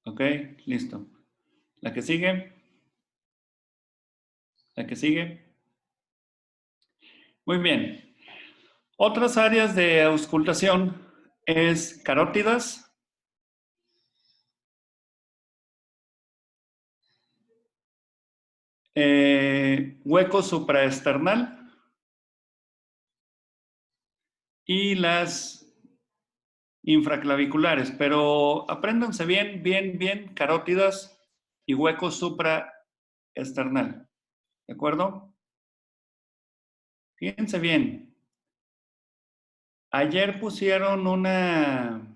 Ok, listo. La que sigue. La que sigue. Muy bien. Otras áreas de auscultación es carótidas, hueco supraesternal y las infraclaviculares, pero apréndanse bien, bien, bien, carótidas y hueco supraesternal. ¿De acuerdo? Fíjense bien. Ayer pusieron una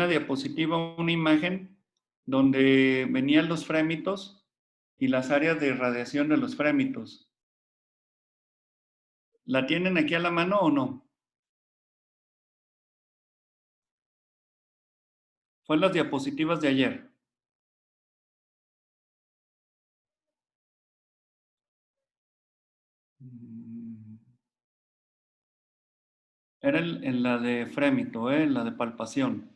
diapositiva, una imagen donde venían los frémitos y las áreas de irradiación de los frémitos. ¿La tienen aquí a la mano o no? Fue las diapositivas de ayer. Era en la de frémito, en la de palpación.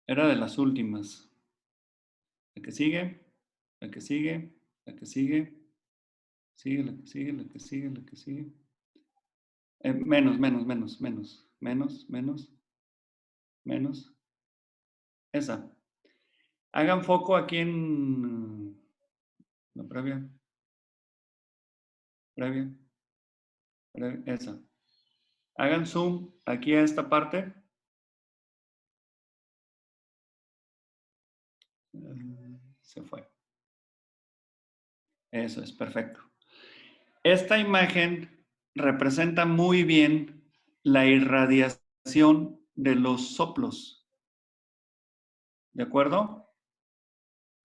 Era de las últimas. La que sigue, la que sigue, la que sigue, sigue, la que sigue, la que sigue, la que sigue. Menos, menos, menos, menos, menos, menos, menos. Esa. Hagan foco aquí en la previa, previa, previa, esa. Hagan zoom aquí a esta parte. Se fue. Eso es, perfecto. Esta imagen representa muy bien la irradiación de los soplos. ¿De acuerdo?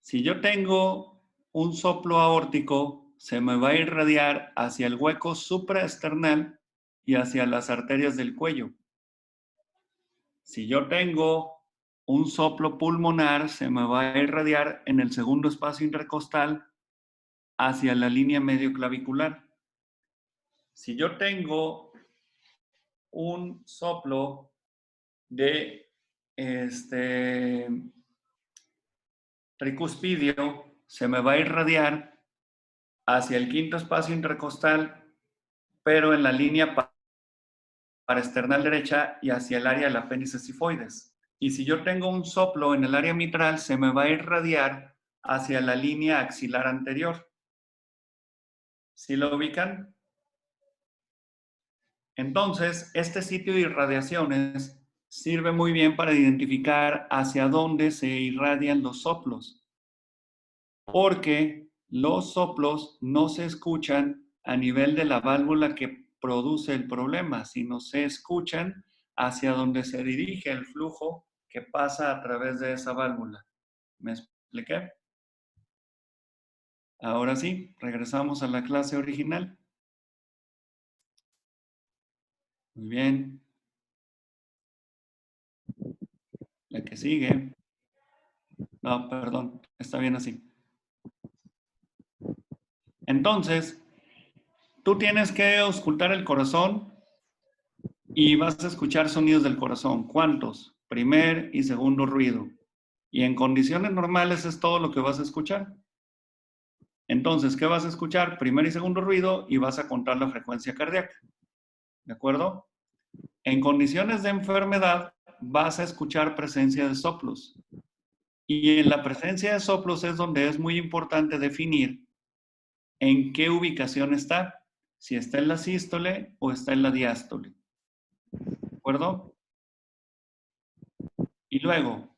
Si yo tengo un soplo aórtico, se me va a irradiar hacia el hueco supraesternal y hacia las arterias del cuello. Si yo tengo un soplo pulmonar, se me va a irradiar en el segundo espacio intercostal hacia la línea medio clavicular. Si yo tengo un soplo de tricuspidio, se me va a irradiar hacia el quinto espacio intercostal, pero en la línea paraesternal derecha y hacia el área del apéndice sifoides. Y si yo tengo un soplo en el área mitral, se me va a irradiar hacia la línea axilar anterior. ¿Sí lo ubican? Entonces, este sitio de irradiaciones sirve muy bien para identificar hacia dónde se irradian los soplos, porque los soplos no se escuchan a nivel de la válvula que produce el problema, sino se escuchan hacia donde se dirige el flujo que pasa a través de esa válvula. ¿Me expliqué? Ahora sí, regresamos a la clase original. Muy bien. La que sigue. No, perdón, está bien así. Entonces, tú tienes que auscultar el corazón y vas a escuchar sonidos del corazón. ¿Cuántos? Primer y segundo ruido. Y en condiciones normales es todo lo que vas a escuchar. Entonces, ¿qué vas a escuchar? Primer y segundo ruido y vas a contar la frecuencia cardíaca. ¿De acuerdo? En condiciones de enfermedad vas a escuchar presencia de soplos. Y en la presencia de soplos es donde es muy importante definir en qué ubicación está. Si está en la sístole o está en la diástole. ¿De acuerdo? Y luego,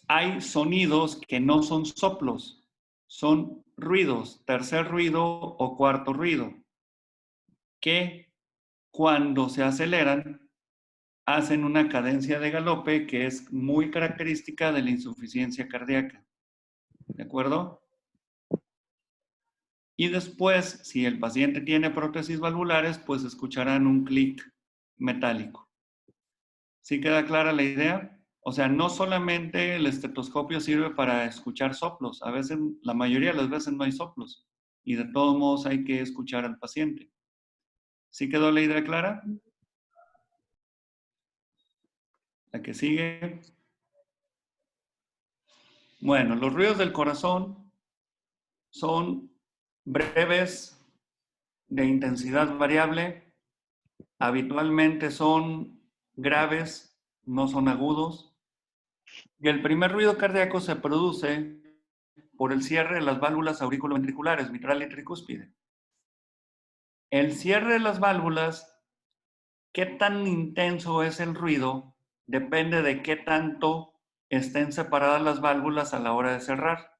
hay sonidos que no son soplos, son ruidos, tercer ruido o cuarto ruido, que cuando se aceleran hacen una cadencia de galope que es muy característica de la insuficiencia cardíaca. ¿De acuerdo? Y después, si el paciente tiene prótesis valvulares, pues escucharán un clic metálico. ¿Sí queda clara la idea? O sea, no solamente el estetoscopio sirve para escuchar soplos, a veces, la mayoría de las veces no hay soplos y de todos modos hay que escuchar al paciente. ¿Sí quedó la idea clara? La que sigue. Bueno, los ruidos del corazón son breves, de intensidad variable, habitualmente son graves, no son agudos, y el primer ruido cardíaco se produce por el cierre de las válvulas auriculoventriculares, mitral y tricúspide. El cierre de las válvulas, qué tan intenso es el ruido, depende de qué tanto estén separadas las válvulas a la hora de cerrar.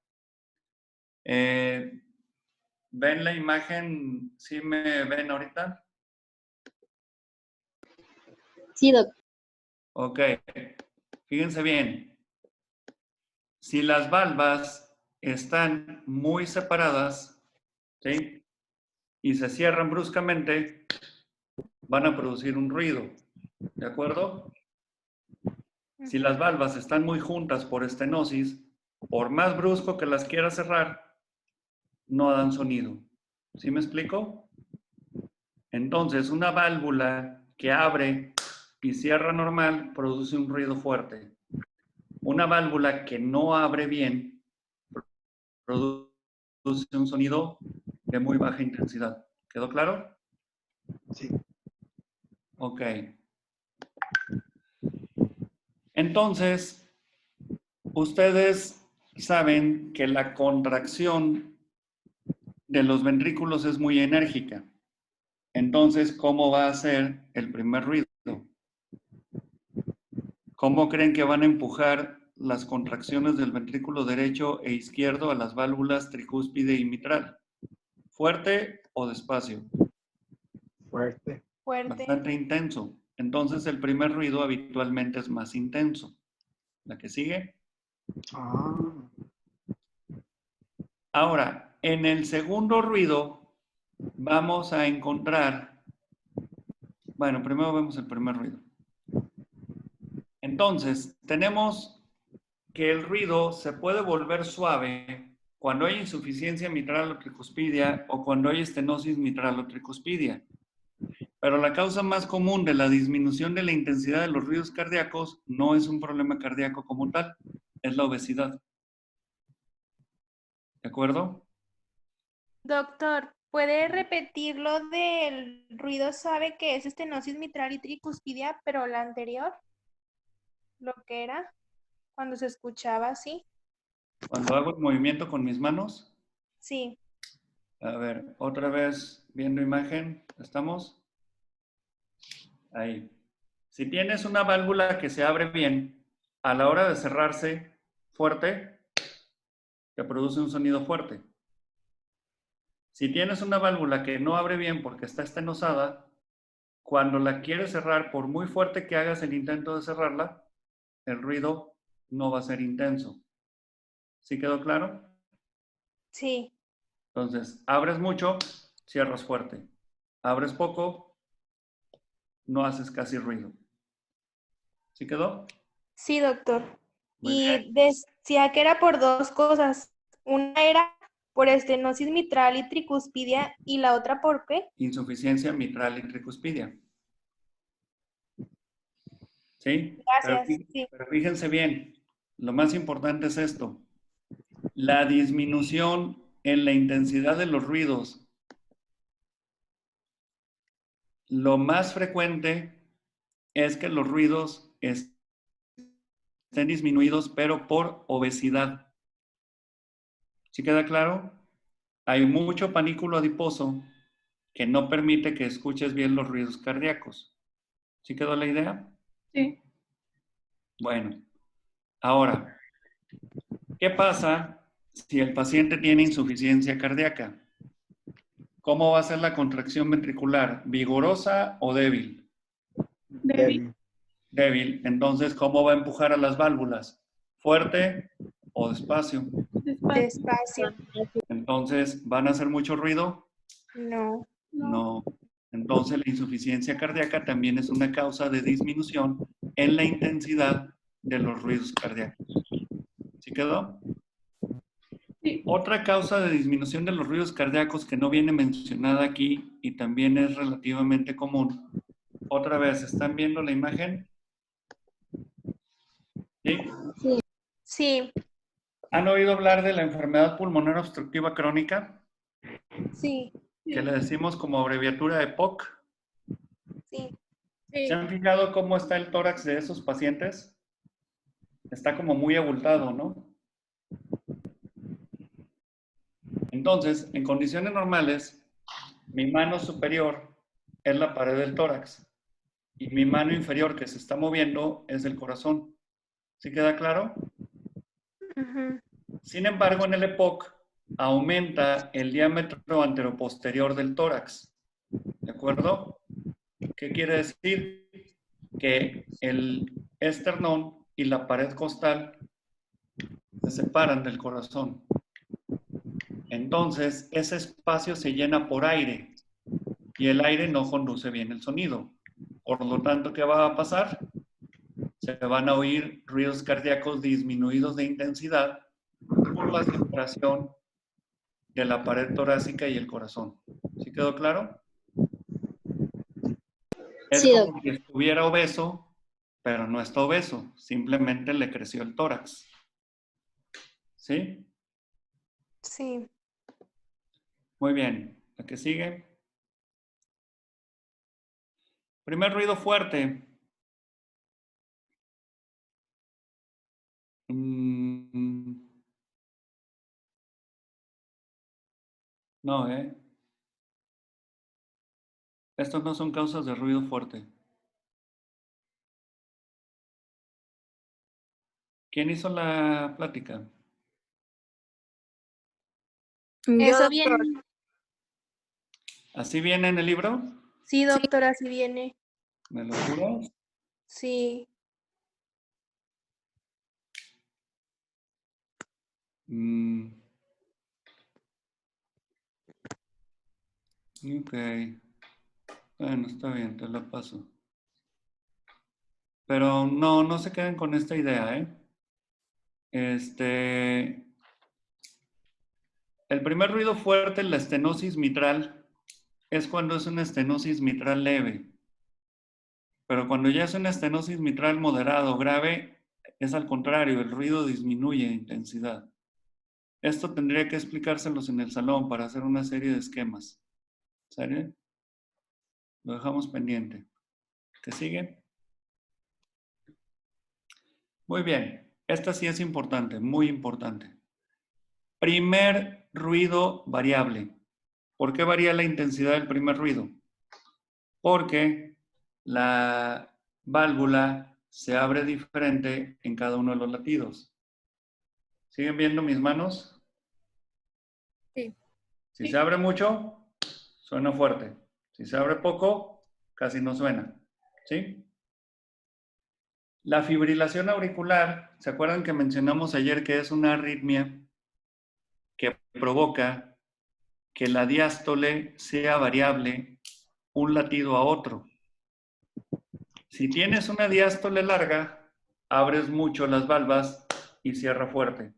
¿Ven la imagen? ¿Sí me ven ahorita? Sí, doctor. Ok, fíjense bien. Si las valvas están muy separadas, ¿sí? Y se cierran bruscamente, van a producir un ruido, ¿de acuerdo? Si las valvas están muy juntas por estenosis, por más brusco que las quiera cerrar, no dan sonido. ¿Sí me explico? Entonces, una válvula que abre y cierra normal produce un ruido fuerte. Una válvula que no abre bien produce un sonido de muy baja intensidad. ¿Quedó claro? Sí. Ok. Entonces, ustedes saben que la contracción de los ventrículos es muy enérgica. Entonces, ¿cómo va a ser el primer ruido? ¿Cómo creen que van a empujar las contracciones del ventrículo derecho e izquierdo a las válvulas tricúspide y mitral? ¿Fuerte o despacio? Fuerte. Bastante intenso. Entonces, el primer ruido habitualmente es más intenso. ¿La que sigue? Ah, Ahora, en el segundo ruido vamos a encontrar, bueno, primero vemos el primer ruido. Entonces, tenemos que el ruido se puede volver suave cuando hay insuficiencia mitral o tricuspidia o cuando hay estenosis mitral o tricuspidia. Pero la causa más común de la disminución de la intensidad de los ruidos cardíacos no es un problema cardíaco como tal, es la obesidad. ¿De acuerdo? Doctor, ¿puede repetir lo del ruido suave que es estenosis mitral y tricuspidia, pero la anterior? Lo que era cuando se escuchaba así. Cuando hago el movimiento con mis manos, Sí. a ver, otra vez viendo imagen, ¿estamos? Ahí. Si tienes una válvula que se abre bien, a la hora de cerrarse fuerte, te produce un sonido fuerte. Si tienes una válvula que no abre bien porque está estenosada, cuando la quieres cerrar, por muy fuerte que hagas el intento de cerrarla, el ruido no va a ser intenso. ¿Sí quedó claro? Sí. Entonces, abres mucho, cierras fuerte. Abres poco, no haces casi ruido. ¿Sí quedó? Sí, doctor. Muy bien. Y decía que era por dos cosas. Una era por estenosis mitral y tricuspidia y la otra por qué. Insuficiencia mitral y tricuspidia. ¿Sí? Gracias. Sí. Pero fíjense bien, lo más importante es esto. La disminución en la intensidad de los ruidos. Lo más frecuente es que los ruidos estén disminuidos, pero por obesidad. ¿Sí queda claro? Hay mucho panículo adiposo que no permite que escuches bien los ruidos cardíacos. ¿Sí quedó la idea? Sí. Bueno, ahora, ¿qué pasa si el paciente tiene insuficiencia cardíaca? ¿Cómo va a ser la contracción ventricular? ¿Vigorosa o débil? débil. Débil. Entonces, ¿cómo va a empujar a las válvulas? ¿Fuerte o despacio? Despacio. Entonces, ¿van a hacer mucho ruido? No. No. Entonces, la insuficiencia cardíaca también es una causa de disminución en la intensidad de los ruidos cardíacos. ¿Sí quedó? Sí. Otra causa de disminución de los ruidos cardíacos que no viene mencionada aquí y también es relativamente común. Otra vez, ¿están viendo la imagen? ¿Sí? Sí, ¿Han oído hablar de la enfermedad pulmonar obstructiva crónica? sí, Que le decimos como abreviatura de POC. sí. ¿Se han fijado cómo está el tórax de esos pacientes? Está como muy abultado, ¿no? Entonces, en condiciones normales, mi mano superior es la pared del tórax y mi mano inferior que se está moviendo es el corazón. ¿Sí queda claro? Ujú. Sin embargo, en el EPOC aumenta el diámetro anteroposterior del tórax. ¿De acuerdo? ¿Qué quiere decir? Que el esternón y la pared costal se separan del corazón. Entonces, ese espacio se llena por aire y el aire no conduce bien el sonido. Por lo tanto, ¿qué va a pasar? Se van a oír ruidos cardíacos disminuidos de intensidad por la separación de la pared torácica y el corazón. ¿Sí quedó claro? Es Sí, como si estuviera obeso, pero no está obeso, simplemente le creció el tórax. ¿Sí? Sí. Muy bien. La que sigue. Primer ruido fuerte. No, ¿eh? Estos no son causas de ruido fuerte. ¿Quién hizo la plática? Eso, yo doctor. bien. ¿Así viene en el libro? Sí, doctora, así viene. ¿Me lo juras? Sí. Mm, ok. Bueno, está bien, te la paso. Pero no, no se queden con esta idea, ¿eh? El primer ruido fuerte en la estenosis mitral es cuando es una estenosis mitral leve. Pero cuando ya es una estenosis mitral moderado o grave, es al contrario, el ruido disminuye de intensidad. Esto tendría que explicárselos en el salón para hacer una serie de esquemas. ¿Sale? Lo dejamos pendiente. ¿Qué sigue? Muy bien. Esta sí es importante, muy importante. Primer ruido variable. ¿Por qué varía la intensidad del primer ruido? Porque la válvula se abre diferente en cada uno de los latidos. ¿Siguen viendo mis manos? Sí. Si se abre mucho, suena fuerte. Si se abre poco, casi no suena. ¿Sí? La fibrilación auricular, ¿se acuerdan que mencionamos ayer que es una arritmia que provoca que la diástole sea variable un latido a otro? Si tienes una diástole larga, abres mucho las valvas y cierra fuerte.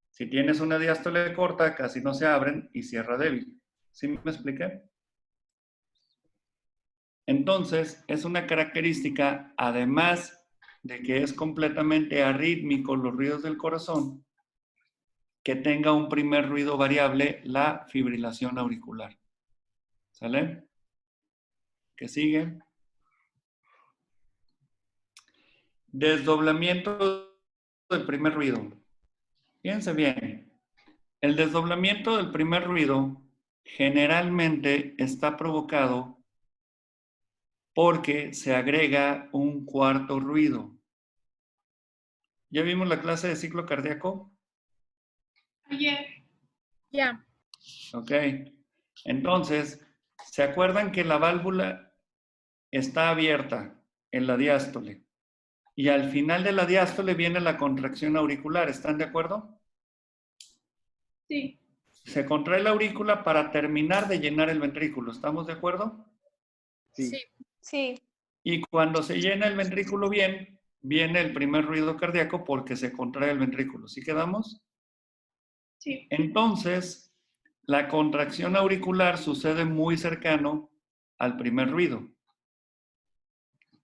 Si tienes una diástole corta, casi no se abren y cierra débil. ¿Sí me expliqué? Entonces, es una característica, además de que es completamente arrítmico los ruidos del corazón, que tenga un primer ruido variable, la fibrilación auricular. ¿Sale? ¿Qué sigue? Desdoblamiento del primer ruido. Fíjense bien, el desdoblamiento del primer ruido generalmente está provocado porque se agrega un cuarto ruido. ¿Ya vimos la clase de ciclo cardíaco? Ayer. Ya. Ok. Entonces, ¿se acuerdan que la válvula está abierta en la diástole? Y al final de la diástole viene la contracción auricular. ¿Están de acuerdo? Sí. Se contrae la aurícula para terminar de llenar el ventrículo. ¿Estamos de acuerdo? Sí. Sí. Y cuando se llena el ventrículo bien, viene el primer ruido cardíaco porque se contrae el ventrículo. ¿Sí quedamos? Sí. Entonces, la contracción auricular sucede muy cercano al primer ruido.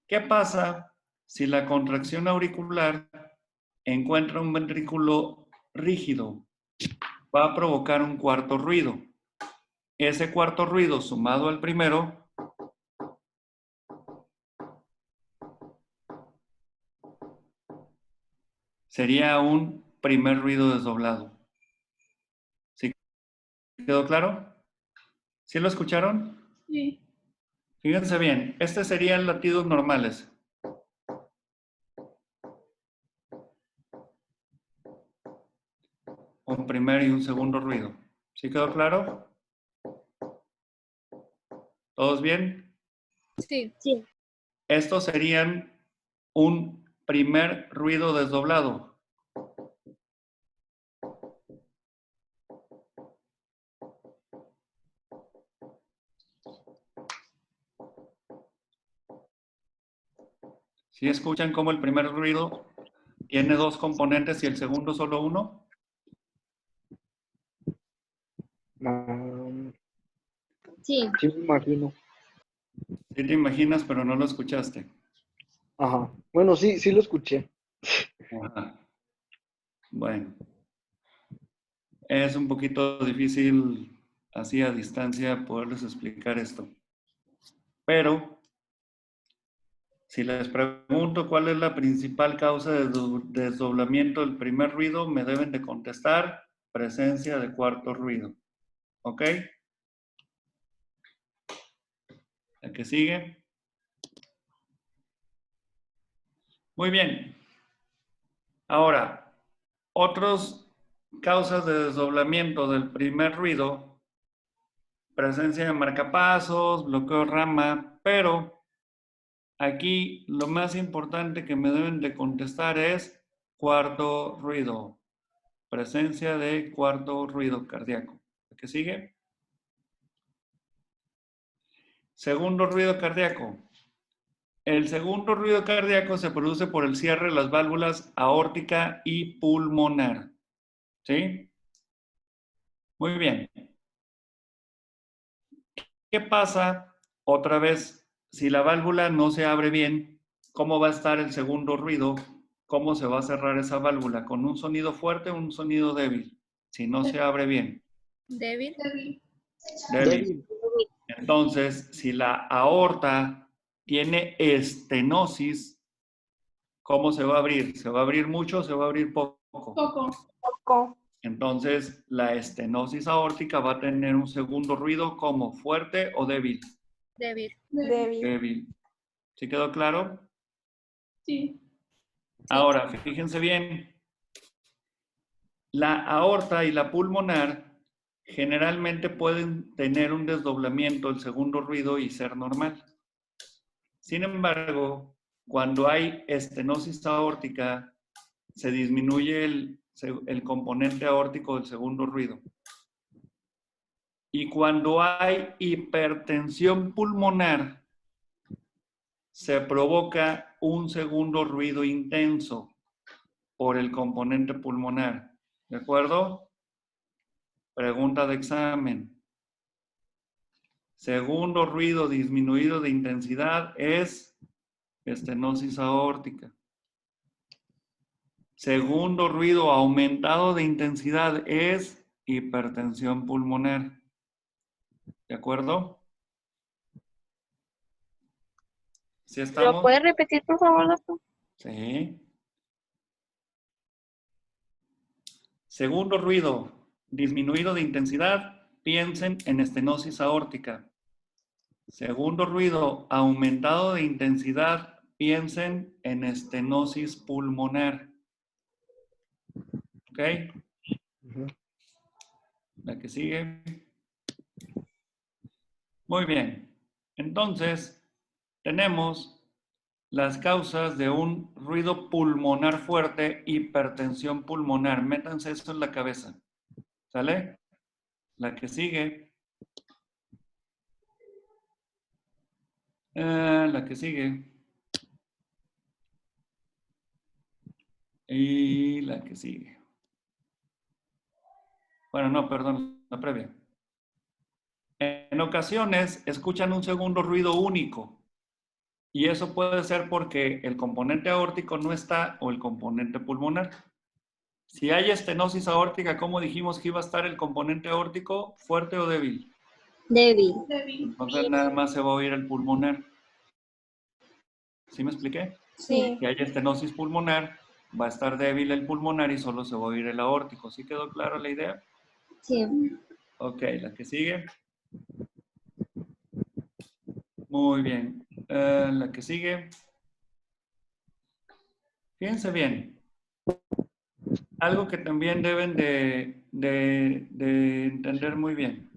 ¿Qué pasa si la contracción auricular encuentra un ventrículo rígido? Va a provocar un cuarto ruido. Ese cuarto ruido sumado al primero sería un primer ruido desdoblado. ¿Sí quedó claro? ¿Sí lo escucharon? Sí. Fíjense bien, estos serían latidos normales. Un primer y un segundo ruido. ¿Sí quedó claro? ¿Todos bien? Sí. Estos serían un primer ruido desdoblado. ¿Sí escuchan cómo el primer ruido tiene dos componentes y el segundo solo uno? Sí. Sí, me imagino. Sí te imaginas, pero no lo escuchaste. Ajá. Bueno, sí, sí lo escuché. Ajá. Bueno, es un poquito difícil así a distancia poderles explicar esto. Pero si les pregunto cuál es la principal causa de desdoblamiento del primer ruido, me deben de contestar presencia de cuarto ruido. ¿Ok? ¿La que sigue? Muy bien. Ahora, otras causas de desdoblamiento del primer ruido, presencia de marcapasos, bloqueo rama, pero aquí lo más importante que me deben de contestar es cuarto ruido. Presencia de cuarto ruido cardíaco. ¿Qué sigue? Segundo ruido cardíaco. El segundo ruido cardíaco se produce por el cierre de las válvulas aórtica y pulmonar. ¿Sí? Muy bien. ¿Qué pasa otra vez si la válvula no se abre bien? ¿Cómo va a estar el segundo ruido? ¿Cómo se va a cerrar esa válvula? ¿Con un sonido fuerte o un sonido débil? Si no se abre bien. Débil. Débil. Débil. Entonces, si la aorta tiene estenosis, ¿cómo se va a abrir? ¿Se va a abrir mucho o se va a abrir poco? Poco. Poco. Entonces, la estenosis aórtica va a tener un segundo ruido como fuerte o débil. Débil. Débil. Débil. ¿Sí quedó claro? Sí. Ahora, fíjense bien. La aorta y la pulmonar generalmente pueden tener un desdoblamiento, el segundo ruido, y ser normal. Sin embargo, cuando hay estenosis aórtica, se disminuye el componente aórtico del segundo ruido. Y cuando hay hipertensión pulmonar, se provoca un segundo ruido intenso por el componente pulmonar. ¿De acuerdo? Pregunta de examen. Segundo ruido disminuido de intensidad es estenosis aórtica. Segundo ruido aumentado de intensidad es hipertensión pulmonar. ¿De acuerdo? ¿Sí ¿Lo estamos? puedes repetir, por favor, doctor? Sí. Segundo ruido disminuido de intensidad, piensen en estenosis aórtica. Segundo ruido aumentado de intensidad, piensen en estenosis pulmonar. ¿Ok? Ujú. La que sigue. Muy bien. Entonces, tenemos las causas de un ruido pulmonar fuerte, hipertensión pulmonar. Métanse eso en la cabeza. ¿Sale? La que sigue. La que sigue. Y la que sigue. Bueno, no, perdón, la previa. En ocasiones escuchan un segundo ruido único y eso puede ser porque el componente aórtico no está o el componente pulmonar. Si hay estenosis aórtica, ¿cómo dijimos que iba a estar el componente aórtico? ¿Fuerte o débil? Débil. Débil. Entonces nada más se va a oír el pulmonar. ¿Sí me expliqué? Sí. Si hay estenosis pulmonar, va a estar débil el pulmonar y solo se va a oír el aórtico. ¿Sí quedó clara la idea? Sí. Ok, la que sigue. Muy bien. La que sigue. Fíjense bien. Algo que también deben de entender muy bien.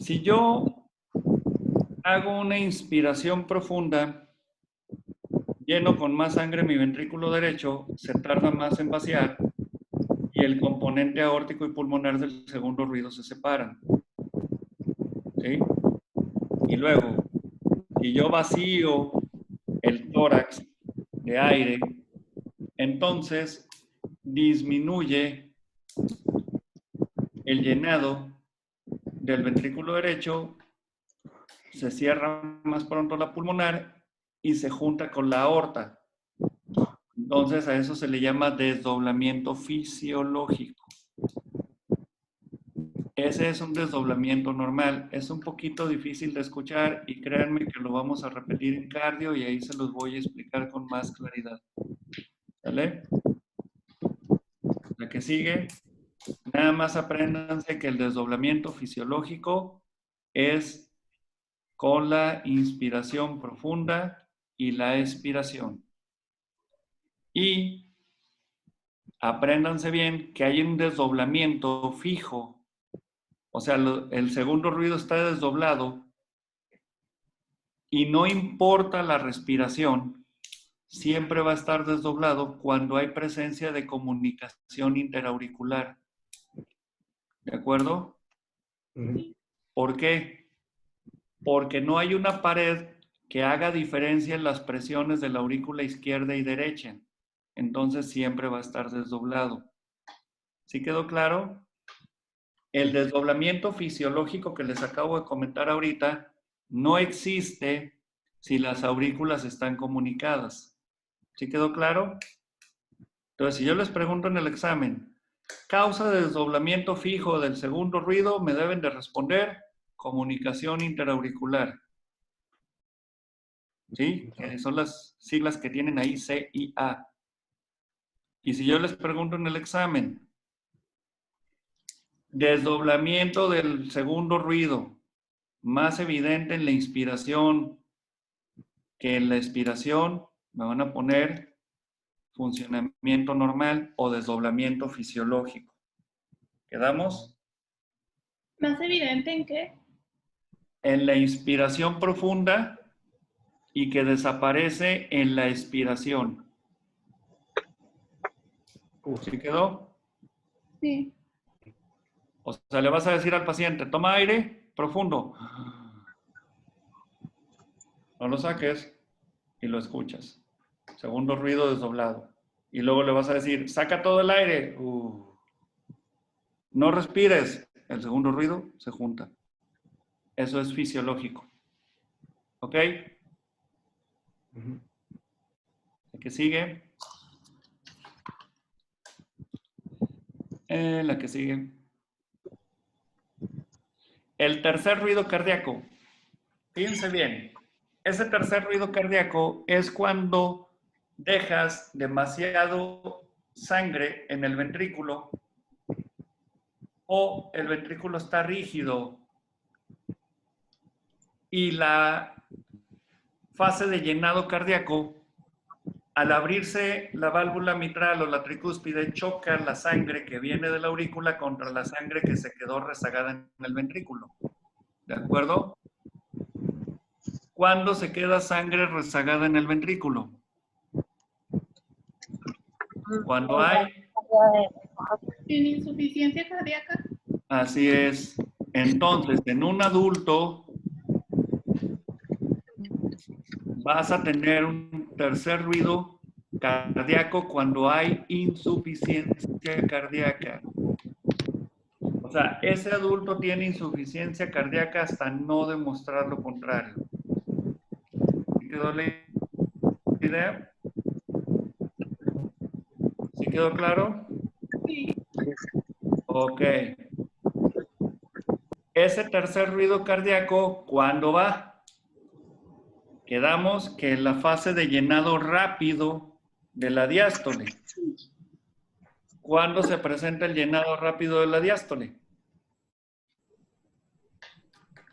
Si yo hago una inspiración profunda, lleno con más sangre mi ventrículo derecho, se tarda más en vaciar y el componente aórtico y pulmonar del segundo ruido se separan. ¿Sí? Y luego, si yo vacío el tórax de aire, entonces disminuye el llenado del ventrículo derecho, se cierra más pronto la pulmonar y se junta con la aorta. Entonces a eso se le llama desdoblamiento fisiológico. Ese es un desdoblamiento normal. Es un poquito difícil de escuchar y créanme que lo vamos a repetir en cardio y ahí se los voy a explicar con más claridad. ¿Vale? La que sigue, nada más apréndanse que el desdoblamiento fisiológico es con la inspiración profunda y la expiración. Y apréndanse bien que hay un desdoblamiento fijo. O sea, el segundo ruido está desdoblado y no importa la respiración, siempre va a estar desdoblado cuando hay presencia de comunicación interauricular. ¿De acuerdo? Ujú. ¿Por qué? Porque no hay una pared que haga diferencia en las presiones de la aurícula izquierda y derecha. Entonces siempre va a estar desdoblado. ¿Sí quedó claro? El desdoblamiento fisiológico que les acabo de comentar ahorita no existe si las aurículas están comunicadas. ¿Sí quedó claro? Entonces, si yo les pregunto en el examen, causa de desdoblamiento fijo del segundo ruido, me deben de responder comunicación interauricular. ¿Sí? Que son las siglas que tienen ahí C y A. Y si yo les pregunto en el examen, desdoblamiento del segundo ruido, más evidente en la inspiración que en la expiración, me van a poner funcionamiento normal o desdoblamiento fisiológico. ¿Quedamos? ¿Más evidente en qué? En la inspiración profunda y que desaparece en la expiración. ¿Sí quedó? Sí. O sea, le vas a decir al paciente, toma aire profundo. No lo saques y lo escuchas. Segundo ruido desdoblado. Y luego le vas a decir, saca todo el aire. No respires. El segundo ruido se junta. Eso es fisiológico. ¿Ok? Ujú. La que sigue. La que sigue. El tercer ruido cardíaco. Fíjense bien. Ese tercer ruido cardíaco es cuando dejas demasiado sangre en el ventrículo o el ventrículo está rígido y la fase de llenado cardíaco, al abrirse la válvula mitral o la tricúspide, choca la sangre que viene de la aurícula contra la sangre que se quedó rezagada en el ventrículo. ¿De acuerdo? ¿Cuándo se queda sangre rezagada en el ventrículo? Cuando hay... ¿En insuficiencia cardíaca? Así es. Entonces, en un adulto vas a tener un tercer ruido cardíaco cuando hay insuficiencia cardíaca. O sea, ese adulto tiene insuficiencia cardíaca hasta no demostrar lo contrario. ¿Sí quedó la idea? ¿Sí quedó claro? Sí. Ok. Ese tercer ruido cardíaco, ¿cuándo va? Quedamos que en la fase de llenado rápido de la diástole. ¿Cuándo se presenta el llenado rápido de la diástole?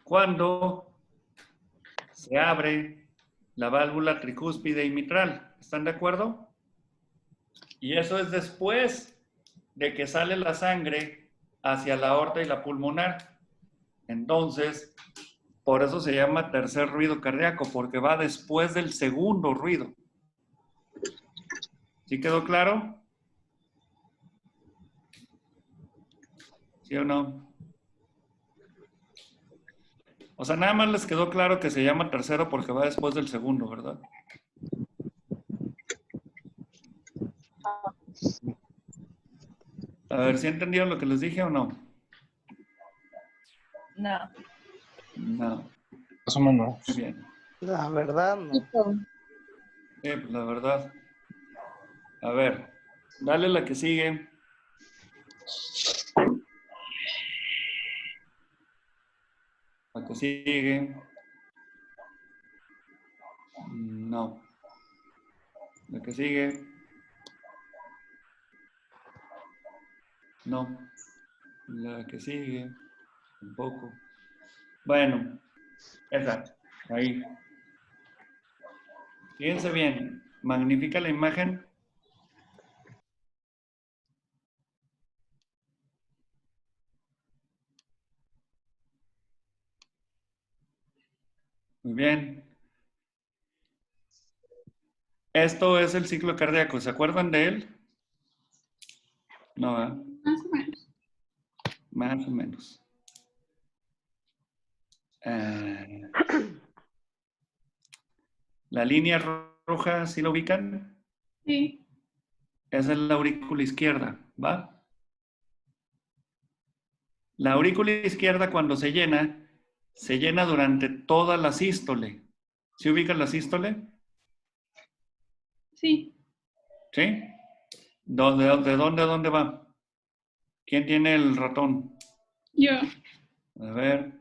Cuando se abre la válvula tricúspide y mitral. ¿Están de acuerdo? Y eso es después de que sale la sangre hacia la aorta y la pulmonar. Entonces, por eso se llama tercer ruido cardíaco, porque va después del segundo ruido. ¿Sí quedó claro? ¿Sí o no? O sea, nada más les quedó claro que se llama tercero porque va después del segundo, ¿verdad? A ver, ¿sí entendieron lo que les dije o no? No. No. Más o menos. Muy bien. La verdad, no. Pues la verdad. A ver, dale la que sigue. La que sigue. No. La que sigue. No. La que sigue. Tampoco. Bueno, esa. Ahí. Fíjense bien. Magnifica la imagen. Muy bien. Esto es el ciclo cardíaco. ¿Se acuerdan de él? No, ¿verdad? Más o menos. Más o menos. La línea roja, ¿sí lo ubican? Sí. Esa es la aurícula izquierda, ¿va? La aurícula izquierda cuando se llena durante toda la sístole. ¿Sí ubican la sístole? Sí. ¿Sí? ¿De dónde a dónde va? ¿Quién tiene el ratón? Yo. A ver.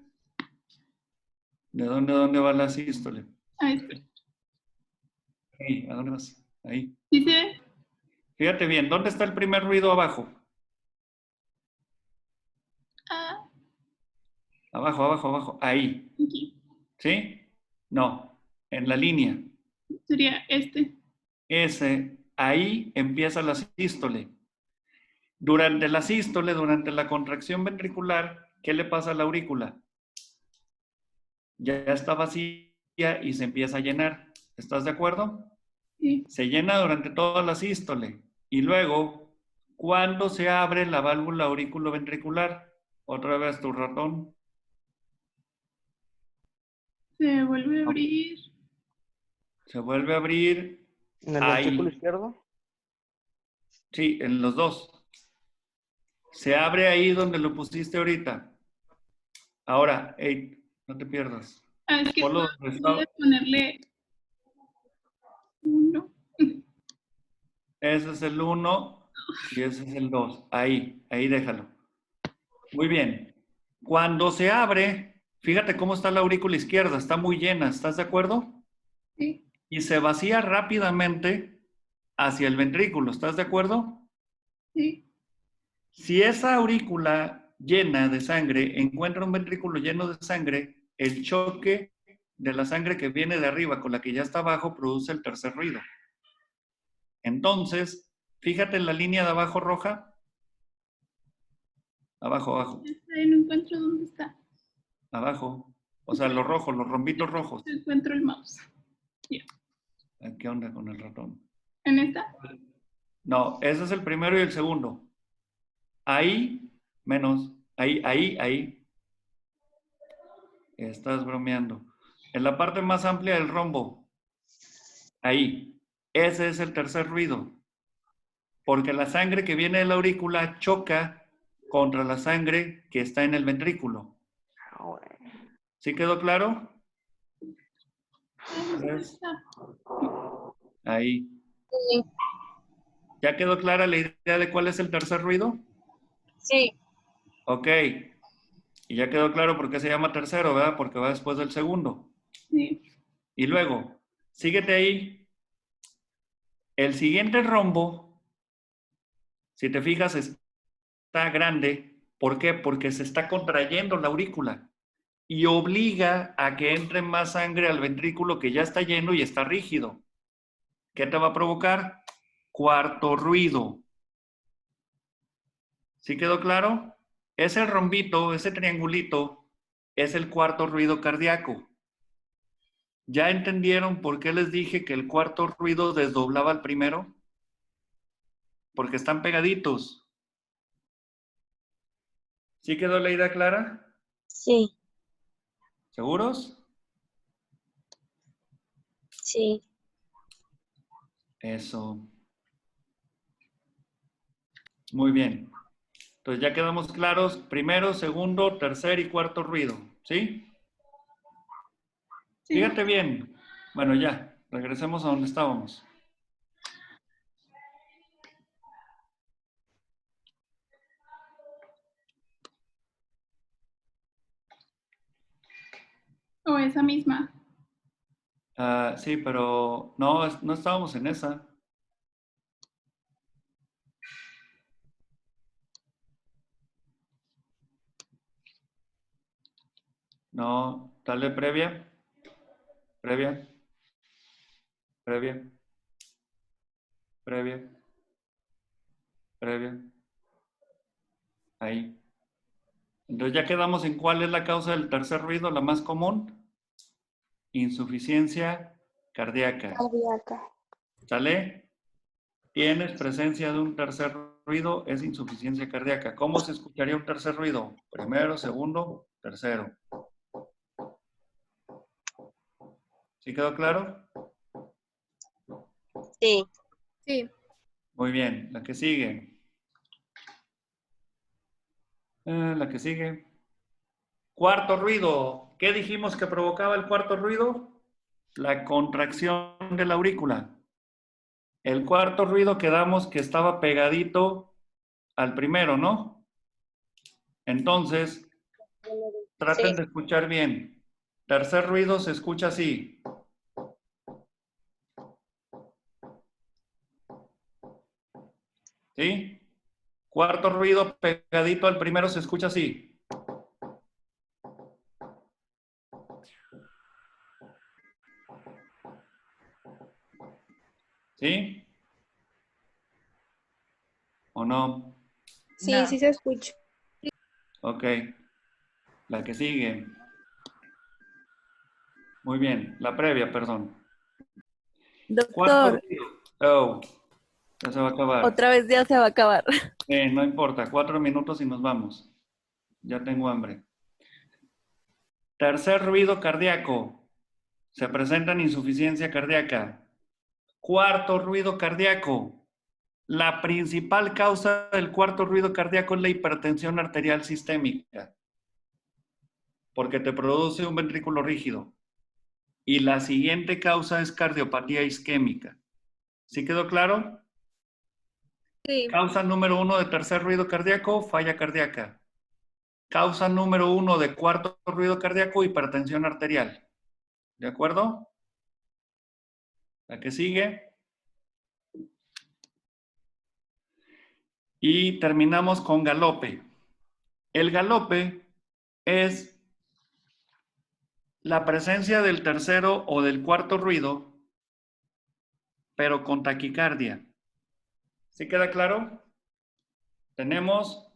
¿De dónde a dónde va la sístole? Ahí está. Ahí, ¿a dónde vas? Ahí. ¿Sí se ve? Fíjate bien, ¿dónde está el primer ruido abajo? Ah, Abajo, abajo, abajo. Ahí. aquí. ¿Sí? No, en la línea. Sería este. Ahí empieza la sístole. Durante la sístole, durante la contracción ventricular, ¿qué le pasa a la aurícula? Ya está vacía y se empieza a llenar. ¿Estás de acuerdo? Sí. Se llena durante toda la sístole. Y luego, ¿cuándo se abre la válvula auriculoventricular? Otra vez tu ratón. Se vuelve a abrir. Se vuelve a abrir. ¿En el Ahí. ventrículo izquierdo? Sí, en los dos. Se abre ahí donde lo pusiste ahorita. Ahora, hey, no te pierdas. Ah, es que Ponlo donde está. pude ponerle 1. Ese es el 1 y ese es el 2. Ahí déjalo. Muy bien. Cuando se abre, fíjate cómo está la aurícula izquierda, está muy llena, ¿estás de acuerdo? Sí. Y se vacía rápidamente hacia el ventrículo, ¿estás de acuerdo? Sí. Si esa aurícula llena de sangre encuentra un ventrículo lleno de sangre, el choque de la sangre que viene de arriba con la que ya está abajo produce el tercer ruido. Entonces, fíjate en la línea de abajo roja. Abajo, abajo, No encuentro dónde está. abajo. O sea, los rojos, los rombitos rojos. No encuentro el mouse. ¿Qué onda con el ratón? ¿En esta? No, ese es el primero y el segundo. Ahí, menos. Ahí. Estás bromeando. En la parte más amplia del rombo. Ahí. Ese es el tercer ruido. Porque la sangre que viene de la aurícula choca contra la sangre que está en el ventrículo. ¿Sí quedó claro? ¿Dónde está? Ahí. Sí. ¿Ya quedó clara la idea de cuál es el tercer ruido? Sí. Ok. Y ya quedó claro por qué se llama tercero, ¿verdad? Porque va después del segundo. Sí. Y luego, síguete ahí. El siguiente rombo, si te fijas, está grande. ¿Por qué? Porque se está contrayendo la aurícula y obliga a que entre más sangre al ventrículo que ya está lleno y está rígido. ¿Qué te va a provocar? Cuarto ruido. ¿Sí quedó claro? Ese rombito, ese triangulito, es el cuarto ruido cardíaco. ¿Ya entendieron por qué les dije que el cuarto ruido desdoblaba al primero? Porque están pegaditos. ¿Sí quedó la idea clara? Sí. ¿Seguros? Sí. Eso. Muy bien. Entonces ya quedamos claros. Primero, segundo, tercer y cuarto ruido. ¿Sí? Sí. Fíjate bien. Bueno, ya. Regresemos a donde estábamos. O esa misma. Ah, sí, pero no, no estábamos en esa. No, dale previa. Previa. Previa. Previa. Previa. Ahí. Entonces ya quedamos en cuál es la causa del tercer ruido, la más común. Insuficiencia cardíaca. Cardíaca. ¿Sale? Tienes presencia de un tercer ruido, es insuficiencia cardíaca. ¿Cómo se escucharía un tercer ruido? Primero, segundo, tercero. ¿Sí quedó claro? Sí. Sí. Muy bien. La que sigue. La que sigue. Cuarto ruido. ¿Qué dijimos que provocaba el cuarto ruido? La contracción de la aurícula. El cuarto ruido quedamos que estaba pegadito al primero, ¿no? Entonces, traten Sí. de escuchar bien. Tercer ruido se escucha así. ¿Sí? Cuarto ruido pegadito al primero se escucha así. ¿Sí? ¿O no? Sí, No. sí se escucha. Ok. La que sigue. Muy bien. La previa, perdón. Cuarto Doctor, ruido. Oh, ya se va a acabar. otra vez ya se va a acabar. No importa. 4 minutos y nos vamos. Ya tengo hambre. Tercer ruido cardíaco. Se presenta en insuficiencia cardíaca. Cuarto ruido cardíaco. La principal causa del cuarto ruido cardíaco es la hipertensión arterial sistémica, porque te produce un ventrículo rígido. Y la siguiente causa es cardiopatía isquémica. ¿Sí quedó claro? Sí. Causa número 1 de tercer ruido cardíaco, falla cardíaca. Causa número 1 de cuarto ruido cardíaco, hipertensión arterial. ¿De acuerdo? La que sigue. Y terminamos con galope. El galope es la presencia del tercero o del cuarto ruido, pero con taquicardia. ¿Sí queda claro? Tenemos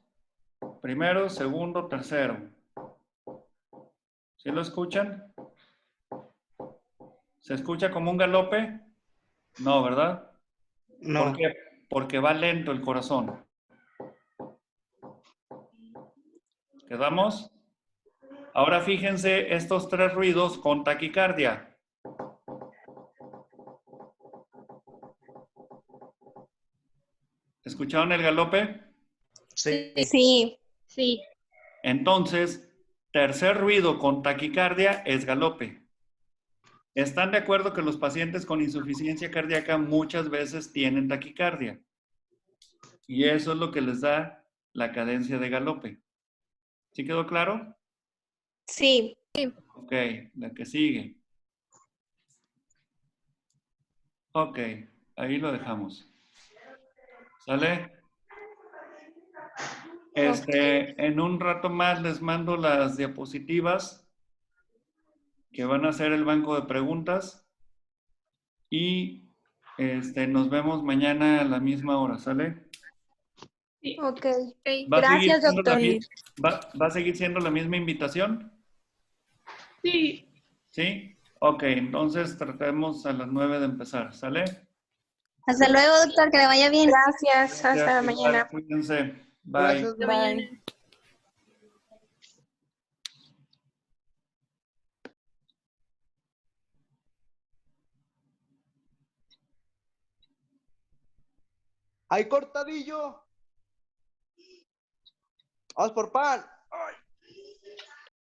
primero, segundo, tercero. ¿Sí lo escuchan? ¿Se escucha como un galope? No, ¿verdad? No. ¿Por qué? Porque va lento el corazón. ¿Quedamos? Ahora fíjense estos tres ruidos con taquicardia. ¿Escucharon el galope? Sí. Sí. Sí. Entonces, tercer ruido con taquicardia es galope. ¿Están de acuerdo que los pacientes con insuficiencia cardíaca muchas veces tienen taquicardia? Y eso es lo que les da la cadencia de galope. ¿Sí quedó claro? Sí. Ok, la que sigue. Ok, ahí lo dejamos. ¿Sale? En un rato más les mando las diapositivas que van a ser el banco de preguntas y nos vemos mañana a la misma hora, ¿sale? Sí. Ok. Ok. ¿Va a seguir Gracias, siendo doctor. va a seguir siendo la misma invitación? Sí. ¿Sí? Ok, entonces tratemos a las 9 de empezar, ¿sale? Hasta luego, doctor, que le vaya bien. Gracias. Hasta Ya, igual, mañana. cuídense. Bye. Gracias. Hasta Bye. mañana. ¡Ay, cortadillo! ¡Vamos por pan!